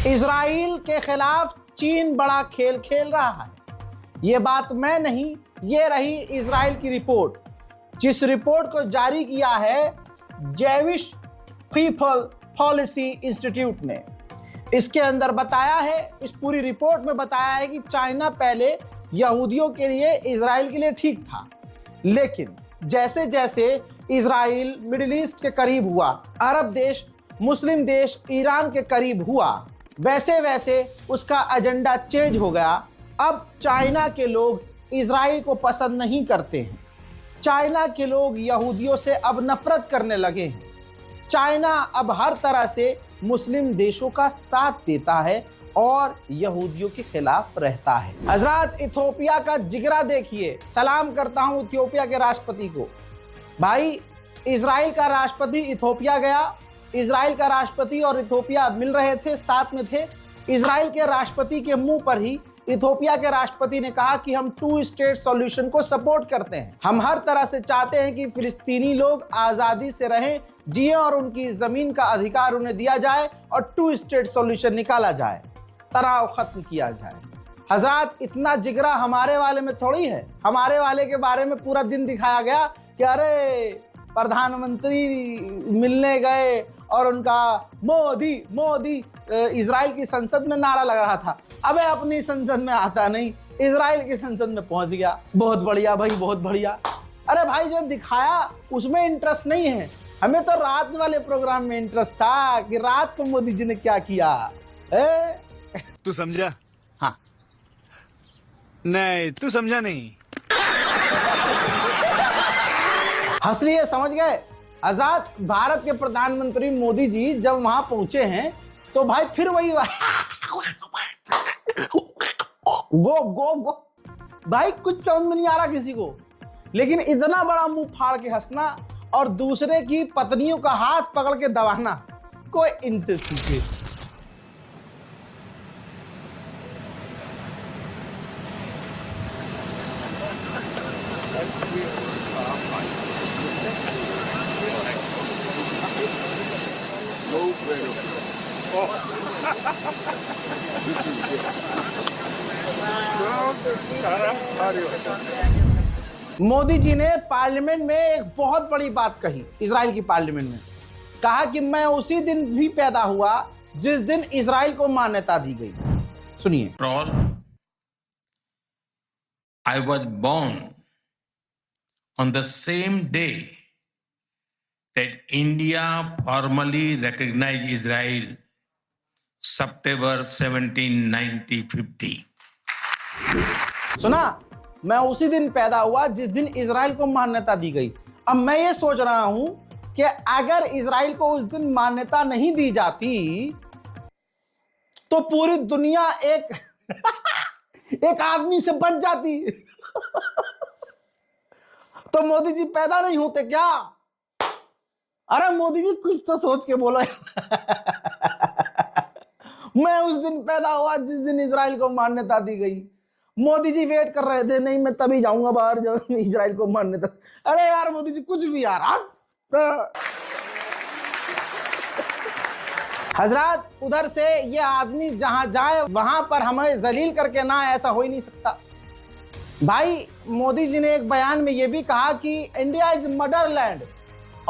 Israel के खिलाफ चीन बड़ा खेल खेल रहा है। ये बात मैं नहीं, ये रही इजराइल की रिपोर्ट, जिस रिपोर्ट को जारी किया है जेविश पीपल पॉलिसी इंस्टीट्यूट ने। इसके अंदर बताया है, इस पूरी रिपोर्ट में बताया है कि चाइना पहले यहूदियों के लिए, इजराइल के लिए ठीक था, लेकिन जैसे जैसे इजराइल मिडिल ईस्ट के करीब हुआ, अरब देश, मुस्लिम देश, ईरान के करीब हुआ, वैसे वैसे उसका एजेंडा चेंज हो गया। अब चाइना के लोग इजराइल को पसंद नहीं करते हैं। चाइना के लोग यहूदियों से अब नफरत करने लगे हैं। चाइना अब हर तरह से मुस्लिम देशों का साथ देता है और यहूदियों के खिलाफ रहता है। हजरत, इथियोपिया का जिगरा देखिए। सलाम करता हूं इथियोपिया के राष्ट्रपति को। भाई, इजराइल का राष्ट्रपति इथियोपिया गया, इजराइल का राष्ट्रपति और इथियोपिया मिल रहे थे, साथ में थे। इजराइल के राष्ट्रपति के मुंह पर ही इथियोपिया के राष्ट्रपति ने कहा कि हम 2 स्टेट सॉल्यूशन को सपोर्ट करते हैं। हम हर तरह से चाहते हैं कि फिलिस्तीनी लोग आज़ादी से रहें, जिए और उनकी ज़मीन का अधिकार उन्हें दिया जाए और 2 स्टेट सॉल्यूशन निकाला जाए, तनाव खत्म किया जाए। हजरत, इतना जिगरा हमारे वाले में थोड़ी है। हमारे वाले के बारे में पूरा दिन दिखाया गया कि अरे प्रधानमंत्री मिलने गए और उनका मोदी मोदी इजराइल की संसद में नारा लग रहा था। अबे अपनी संसद में आता नहीं, इजराइल की संसद में पहुंच गया। बहुत बढ़िया भाई, बहुत बढ़िया। अरे भाई, जो दिखाया उसमें इंटरेस्ट नहीं है। हमें तो रात वाले प्रोग्राम में इंटरेस्ट था कि रात को मोदी जी ने क्या किया। तू समझा? हाँ। नहीं, तू समझा नहीं। हंस लिए, समझ गए? आजाद भारत के प्रधानमंत्री मोदी जी जब वहां पहुंचे हैं तो भाई फिर वही गो गो गो। भाई कुछ समझ में नहीं आ रहा किसी को, लेकिन इतना बड़ा मुंह फाड़ के हंसना और दूसरे की पत्नियों का हाथ पकड़ के दबाना, कोई इनसे सीखे। मोदी जी ने पार्लियामेंट में एक बहुत बड़ी बात कही। इजराइल की पार्लियामेंट में कहा कि मैं उसी दिन भी पैदा हुआ जिस दिन इजराइल को मान्यता दी गई। सुनिए। I was born on the same day that India formally recognized Israel, September 17, 1950. सुना? मैं उसी दिन पैदा हुआ जिस दिन इजराइल को मान्यता दी गई। अब मैं ये सोच रहा हूं कि अगर इजराइल को उस दिन मान्यता नहीं दी जाती तो पूरी दुनिया एक एक आदमी से बच जाती। तो मोदी जी पैदा नहीं होते क्या? अरे मोदी जी, कुछ तो सोच के बोलो। मैं उस दिन पैदा हुआ जिस दिन इजराइल को मान्यता दी गई। मोदी जी वेट कर रहे थे, नहीं मैं तभी जाऊंगा बाहर जब इजराइल को मान्यता। अरे यार मोदी जी, कुछ भी यार। हजरत, उधर से ये आदमी जहां जाए वहां पर हमें जलील करके ना, ऐसा हो ही नहीं सकता। भाई, मोदी जी ने एक बयान में ये भी कहा कि इंडिया इज मदरलैंड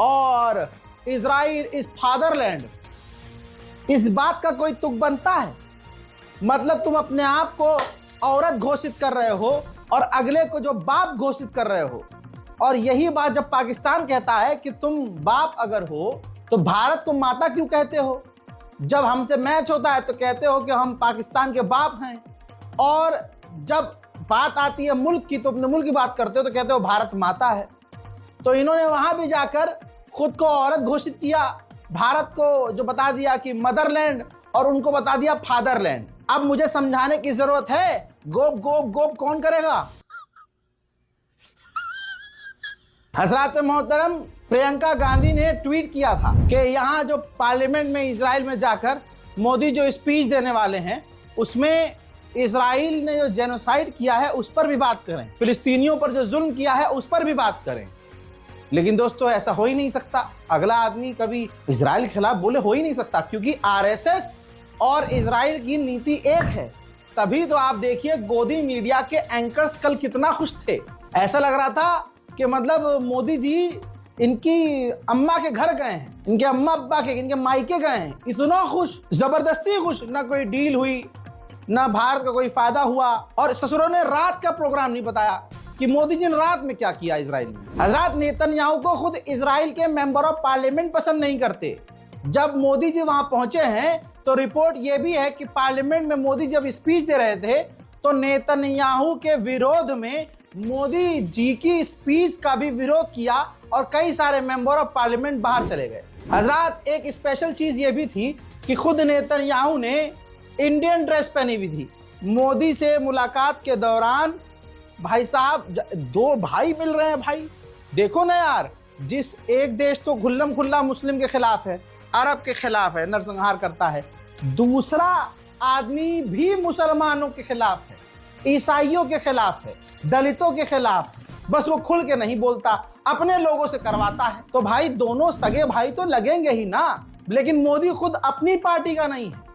और इजराइल इज फादरलैंड। इस बात का कोई तुक बनता है? मतलब तुम अपने आप को औरत घोषित कर रहे हो और अगले को जो बाप घोषित कर रहे हो। और यही बात जब पाकिस्तान कहता है कि तुम बाप अगर हो तो भारत को माता क्यों कहते हो? जब हमसे मैच होता है तो कहते हो कि हम पाकिस्तान के बाप हैं, और जब बात आती है मुल्क की तो अपने मुल्क की बात करते हो तो कहते हो भारत माता है। तो इन्होंने वहां भी जाकर खुद को औरत घोषित किया, भारत को जो बता दिया कि मदरलैंड और उनको बता दिया फादरलैंड। अब मुझे समझाने की जरूरत है? गोप गोप गोप कौन करेगा? हजरत मोहतरम, प्रियंका गांधी ने ट्वीट किया था कि यहाँ जो पार्लियामेंट में इजराइल में जाकर मोदी जो स्पीच देने वाले हैं उसमें इजराइल ने जो जेनोसाइड किया है उस पर भी बात करें, फिलिस्तीनियों पर जो जुल्म किया है उस पर भी बात करें। लेकिन दोस्तों, ऐसा हो ही नहीं सकता। अगला आदमी कभी इजराइल के खिलाफ बोले हो ही नहीं सकता, क्योंकि आरएसएस और इजराइल की नीति एक है। तभी तो आप देखिए गोदी मीडिया के एंकर्स कल कितना खुश थे। ऐसा लग रहा था कि मतलब मोदी जी इनकी अम्मा के घर गए हैं, इनके अम्मा अब्बा के, इनके मायके गए हैं, इतना खुश, जबरदस्ती खुश। ना कोई डील हुई, ना भारत का कोई फायदा हुआ। और ससुरों ने रात का प्रोग्राम नहीं बताया कि मोदी जी ने रात में क्या किया इजराइल में। हजरत नेतन्याहू को खुद इजराइल के मेंबर ऑफ पार्लियामेंट पसंद नहीं करते। जब मोदी जी वहां पहुंचे हैं तो रिपोर्ट यह भी है कि पार्लियामेंट में मोदी जब स्पीच दे रहे थे तो नेतन्याहू के विरोध में मोदी जी की स्पीच का भी विरोध किया और कई सारे मेंबर ऑफ पार्लियामेंट बाहर चले गए। हजरत एक स्पेशल चीज ये भी थी कि खुद नेतन्याहू ने इंडियन ड्रेस पहनी हुई थी। मोदी से मुलाकात के दौरान भाई साहब दो भाई मिल रहे हैं। भाई देखो ना यार, जिस एक देश तो खुल्लम खुल्ला मुस्लिम के खिलाफ है, अरब के खिलाफ है, नरसंहार करता है, दूसरा आदमी भी मुसलमानों के खिलाफ है, ईसाइयों के खिलाफ है, दलितों के खिलाफ है। बस वो खुल के नहीं बोलता, अपने लोगों से करवाता है। तो भाई दोनों सगे भाई तो लगेंगे ही ना। लेकिन मोदी खुद अपनी पार्टी का नहीं है।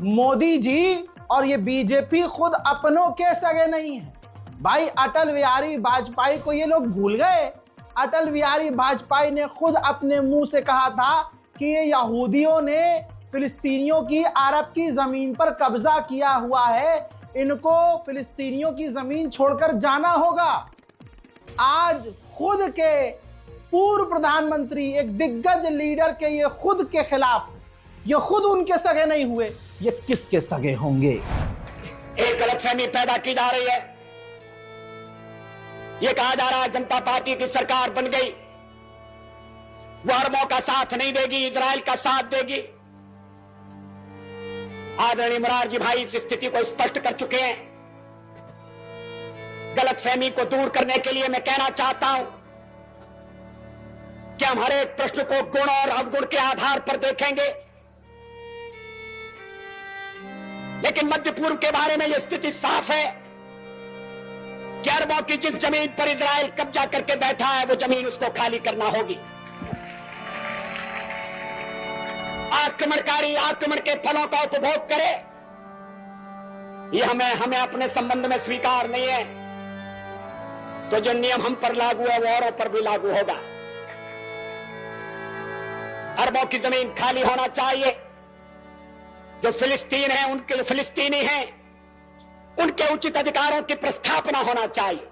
मोदी जी और ये बीजेपी खुद अपनों के सगे नहीं है। भाई अटल बिहारी वाजपेयी को ये लोग भूल गए। अटल बिहारी वाजपेयी ने खुद अपने मुंह से कहा था कि ये यहूदियों ने फिलिस्तीनियों की अरब की जमीन पर कब्जा किया हुआ है, इनको फिलिस्तीनियों की जमीन छोड़कर जाना होगा। आज खुद के पूर्व प्रधानमंत्री, एक दिग्गज लीडर के ये खुद के खिलाफ, ये खुद उनके सगे नहीं हुए, ये किसके सगे होंगे? एक गलतफहमी पैदा की जा रही है। ये कहा जा रहा है जनता पार्टी की सरकार बन गई, वो अरबों का साथ नहीं देगी, इजराइल का साथ देगी। आदरणीय मोरारजी भाई इस स्थिति को स्पष्ट कर चुके हैं। गलतफहमी को दूर करने के लिए मैं कहना चाहता हूं कि हम हर एक प्रश्न को गुण और अवगुण के आधार पर देखेंगे, लेकिन मध्य पूर्व के बारे में यह स्थिति साफ है कि अरबों की जिस जमीन पर इजराइल कब्जा करके बैठा है वो जमीन उसको खाली करना होगी। आक्रमणकारी आक्रमण के फलों का उपभोग करे, ये हमें अपने संबंध में स्वीकार नहीं है। तो जो नियम हम पर लागू है वो औरों पर भी लागू होगा। अरबों की जमीन खाली होना चाहिए। जो फिलिस्तीन है, उनके फिलिस्तीनी हैं, उनके उचित अधिकारों की प्रस्थापना होना चाहिए।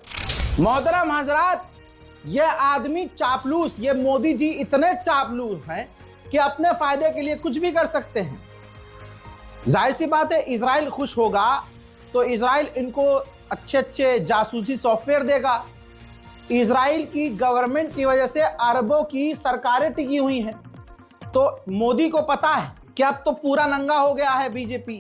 मोहतरम हजरात, ये आदमी चापलूस, ये मोदी जी इतने चापलूस हैं कि अपने फायदे के लिए कुछ भी कर सकते हैं। जाहिर सी बात है, इजराइल खुश होगा तो इजराइल इनको अच्छे अच्छे जासूसी सॉफ्टवेयर देगा। इजराइल की गवर्नमेंट की वजह से अरबों की सरकारें टिकी हुई हैं। तो मोदी को पता है कि अब तो पूरा नंगा हो गया है बीजेपी।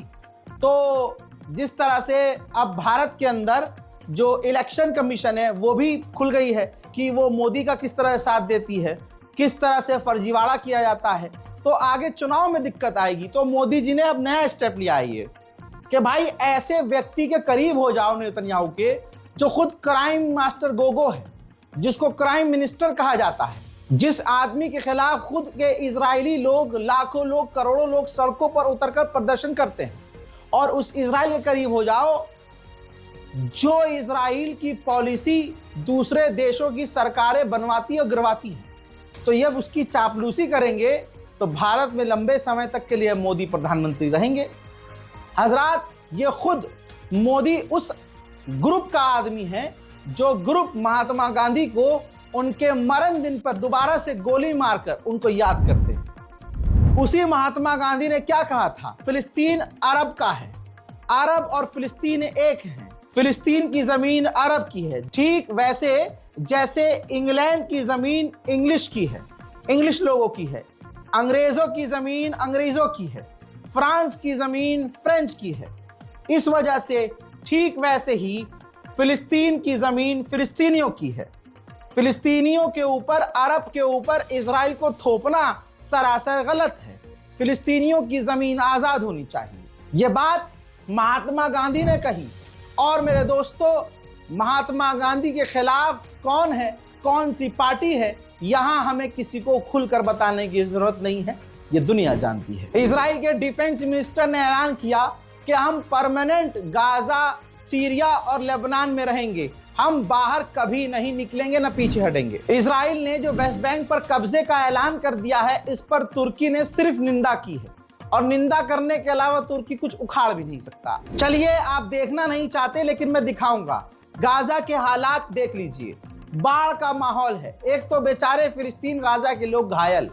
तो जिस तरह से अब भारत के अंदर जो इलेक्शन कमीशन है वो भी खुल गई है कि वो मोदी का किस तरह साथ देती है, किस तरह से फर्जीवाड़ा किया जाता है। तो आगे चुनाव में दिक्कत आएगी। तो मोदी जी ने अब नया स्टेप लिया है ये कि भाई ऐसे व्यक्ति के करीब हो जाओ नेतन्याहू के, जो खुद क्राइम मास्टर गोगो है, जिसको क्राइम मिनिस्टर कहा जाता है, जिस आदमी के खिलाफ खुद के इजरायली लोग, लाखों लोग, करोड़ों लोग सड़कों पर उतरकर प्रदर्शन करते हैं, और उस इजराइल के करीब हो जाओ जो इजराइल की पॉलिसी दूसरे देशों की सरकारें बनवाती और गिरवाती हैं। तो ये उसकी चापलूसी करेंगे तो भारत में लंबे समय तक के लिए मोदी प्रधानमंत्री रहेंगे। हजरात, ये खुद मोदी उस ग्रुप का आदमी है जो ग्रुप महात्मा गांधी को उनके मरण दिन पर दोबारा से गोली मारकर उनको याद करते हैं। उसी महात्मा गांधी ने क्या कहा था? फिलिस्तीन अरब का है, अरब और फिलिस्तीन एक हैं, फिलिस्तीन की जमीन अरब की है। ठीक वैसे जैसे इंग्लैंड की जमीन इंग्लिश की है, इंग्लिश लोगों की है, अंग्रेजों की जमीन अंग्रेजों की है, फ्रांस की जमीन फ्रेंच की है। इस वजह से ठीक वैसे ही फिलिस्तीन की जमीन फिलिस्तीनियों की है। फिलिस्तीनियों के ऊपर, अरब के ऊपर इजराइल को थोपना सरासर गलत है। फिलिस्तीनियों की जमीन आजाद होनी चाहिए। यह बात महात्मा गांधी ने कही। और मेरे दोस्तों, महात्मा गांधी के खिलाफ कौन है, कौन सी पार्टी है, यहां हमें किसी को खुलकर बताने की जरूरत नहीं है। ये दुनिया जानती है। इजराइल के डिफेंस मिनिस्टर ने ऐलान किया कि हम परमानेंट गाजा, सीरिया और लेबनान में रहेंगे, हम बाहर कभी नहीं निकलेंगे, न पीछे हटेंगे। इजराइल ने जो वेस्ट बैंक पर कब्जे का ऐलान कर दिया है, इस पर तुर्की ने सिर्फ निंदा की है, और निंदा करने के अलावा तुर्की कुछ उखाड़ भी नहीं सकता। चलिए, आप देखना नहीं चाहते लेकिन मैं दिखाऊंगा। गाजा के हालात देख लीजिए, बाढ़ का माहौल है। एक तो बेचारे फिलिस्तीन गाजा के लोग घायल,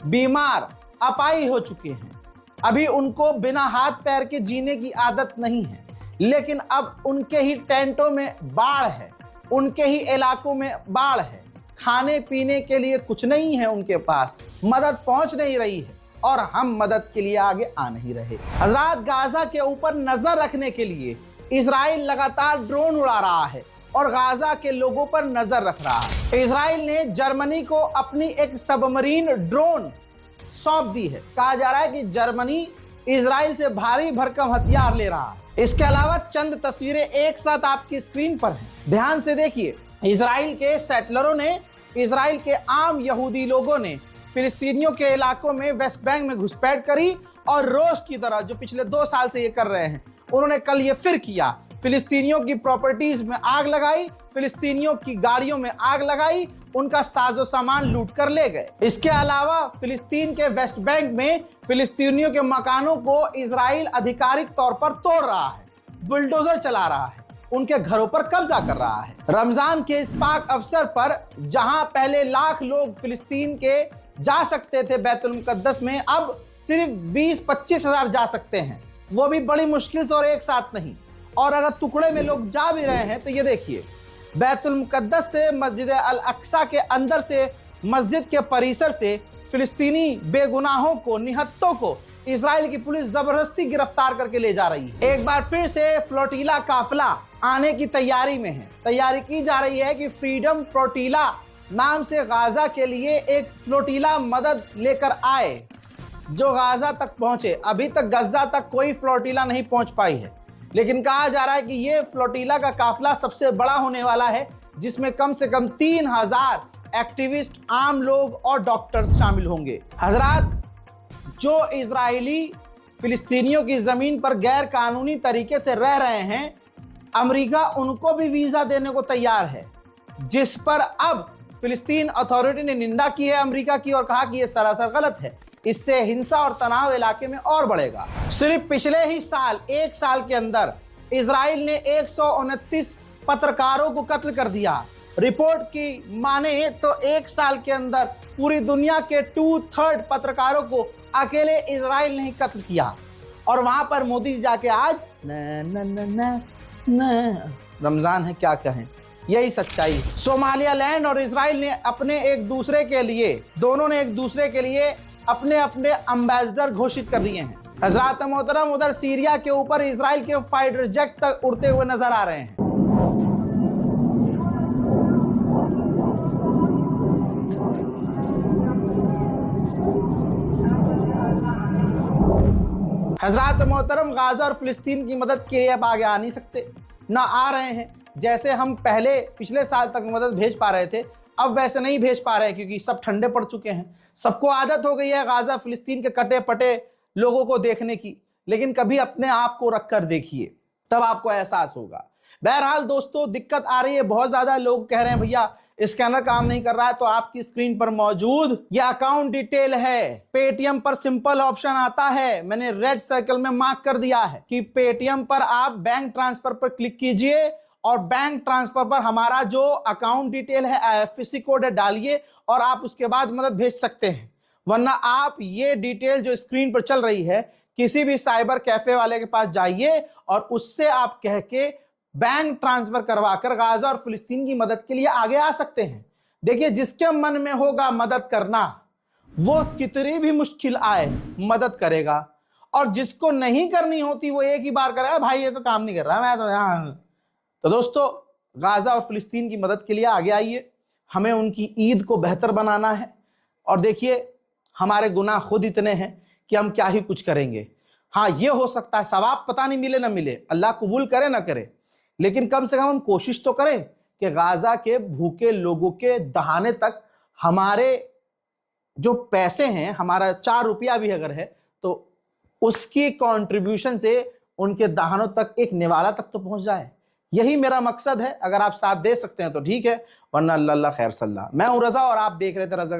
बीमार, अपाई हो चुके हैं। अभी उनको बिना हाथ पैर के जीने की आदत नहीं है, लेकिन अब उनके ही टेंटों में बाढ़ है, उनके ही इलाकों में बाढ़ है। खाने पीने के लिए कुछ नहीं है उनके पास, मदद पहुंच नहीं रही है, और हम मदद के लिए आगे आ नहीं रहे। हजरात, गाजा के ऊपर नजर रखने के लिए इजराइल लगातार ड्रोन उड़ा रहा है और गाजा के लोगों पर नजर रख रहा है। इजराइल ने जर्मनी को अपनी एक सबमरीन ड्रोन सौंप दी है। कहा जा रहा है कि जर्मनी इजराइल से भारी भरकम हथियार ले रहा है। इसके अलावा चंद तस्वीरें एक साथ आपकी स्क्रीन पर हैं, ध्यान से देखिए। इजराइल के सेटलरों ने, इजराइल के आम यहूदी लोगों ने फिलिस्तीनियों के इलाकों में, वेस्ट बैंक में घुसपैठ करी, और रोज की तरह जो पिछले 2 साल से ये कर रहे हैं, उन्होंने कल ये फिर किया। फिलिस्तीनियों की प्रॉपर्टीज में आग लगाई, फिलिस्तीनियों की गाड़ियों में आग लगाई, उनका साजो सामान लूट कर ले गए। इसके अलावा फिलिस्तीन के वेस्ट बैंक में फिलिस्तीनियों के मकानों को इजराइल आधिकारिक तौर पर तोड़ रहा है, बुलडोजर चला रहा है, उनके घरों पर कब्जा कर रहा है। रमजान के इस पाक अवसर पर जहां पहले लाख लोग फिलिस्तीन के जा सकते थे बैतुल मुकद्दस में, अब सिर्फ 20-25 हजार जा सकते हैं, वो भी बड़ी मुश्किल से और एक साथ नहीं। और अगर टुकड़े में लोग जा भी रहे हैं तो ये देखिए, बैतुल मुकद्दस से मस्जिद अल अक्सा के अंदर से, मस्जिद के परिसर से फिलिस्तीनी बेगुनाहों को, निहत्तों को इजराइल की पुलिस जबरदस्ती गिरफ्तार करके ले जा रही है। एक बार फिर से फ्लोटिला काफिला आने की तैयारी में है। तैयारी की जा रही है कि फ्रीडम फ्लोटिला नाम से गाजा के लिए एक फ्लोटिला मदद लेकर आए, जो गाजा तक पहुंचे। अभी तक गजा तक कोई फ्लोटिला नहीं पहुंच पाई है, लेकिन कहा जा रहा है कि ये फ्लोटिला का काफिला सबसे बड़ा होने वाला है, जिसमें कम से कम 3000 एक्टिविस्ट, आम लोग और डॉक्टर्स शामिल होंगे। हजरात, जो इजरायली फिलिस्तीनियों की जमीन पर गैर कानूनी तरीके से रह रहे हैं, अमेरिका उनको भी वीजा देने को तैयार है, जिस पर अब फिलिस्तीन अथॉरिटी ने निंदा की है अमेरिका की, और कहा कि यह सरासर गलत है। इससे हिंसा और तनाव इलाके में और बढ़ेगा। सिर्फ पिछले ही साल, 1 साल के अंदर इजराइल ने 129 पत्रकारों को कत्ल कर दिया। रिपोर्ट की माने तो 1 साल के अंदर पूरी दुनिया के 2/3 पत्रकारों को अकेले इजराइल ने ही कत्ल किया। और वहां पर मोदी जी जाके आज रमजान है, क्या कहें, यही सच्चाई है। सोमालियालैंड और इजराइल ने अपने एक दूसरे के लिए, दोनों ने एक दूसरे के लिए अपने अपने एम्बेसडर घोषित कर दिए हैं। हजरात मोहतरम, उधर सीरिया के ऊपर इजराइल के फाइटर जेट तक उड़ते हुए नजर आ रहे हैं। हजरात मोहतरम, गाजा और फिलिस्तीन की मदद के लिए अब आगे आ नहीं सकते, ना आ रहे हैं। जैसे हम पहले पिछले साल तक मदद भेज पा रहे थे, अब वैसे नहीं भेज पा रहे, क्योंकि सब ठंडे पड़ चुके हैं। सबको आदत हो गई है गाजा फिलिस्तीन के कटे पटे लोगों को देखने की, लेकिन कभी अपने आप को रखकर देखिए, तब आपको एहसास होगा। बहरहाल दोस्तों, दिक्कत आ रही है बहुत ज्यादा। लोग कह रहे हैं भैया स्कैनर काम नहीं कर रहा है, तो आपकी स्क्रीन पर मौजूद ये अकाउंट डिटेल है। पेटीएम पर सिंपल ऑप्शन आता है, मैंने रेड सर्कल में मार्क कर दिया है कि पेटीएम पर आप बैंक ट्रांसफर पर क्लिक कीजिए, और बैंक ट्रांसफर पर हमारा जो अकाउंट डिटेल है, IFSC कोड है, डालिए, और आप उसके बाद मदद भेज सकते हैं। वरना आप ये डिटेल जो स्क्रीन पर चल रही है, किसी भी साइबर कैफे वाले के पास जाइए और उससे आप कह के बैंक ट्रांसफर करवाकर गाजा और फिलिस्तीन की मदद के लिए आगे आ सकते हैं। देखिए, जिसके मन में होगा मदद करना, वो कितनी भी मुश्किल आए मदद करेगा, और जिसको नहीं करनी होती वो एक ही बार करेगा, भाई ये तो काम नहीं कर रहा, मैं तो यहाँ। तो दोस्तों, गाजा और फिलिस्तीन की मदद के लिए आगे आइए। हमें उनकी ईद को बेहतर बनाना है। और देखिए, हमारे गुनाह खुद इतने हैं कि हम क्या ही कुछ करेंगे। हाँ, ये हो सकता है सवाब पता नहीं मिले ना मिले, अल्लाह कबूल करे ना करे, लेकिन कम से कम हम कोशिश तो करें कि गाजा के भूखे लोगों के दहाने तक हमारे जो पैसे हैं, हमारा 4 रुपया भी अगर है तो उसकी कंट्रीब्यूशन से उनके दहानों तक एक निवाला तक तो पहुंच जाए। यही मेरा मकसद है। अगर आप साथ दे सकते हैं तो ठीक है, वरना अल्लाह खैर सल्ला। मैं हूं रजा और आप देख रहे थे रजा।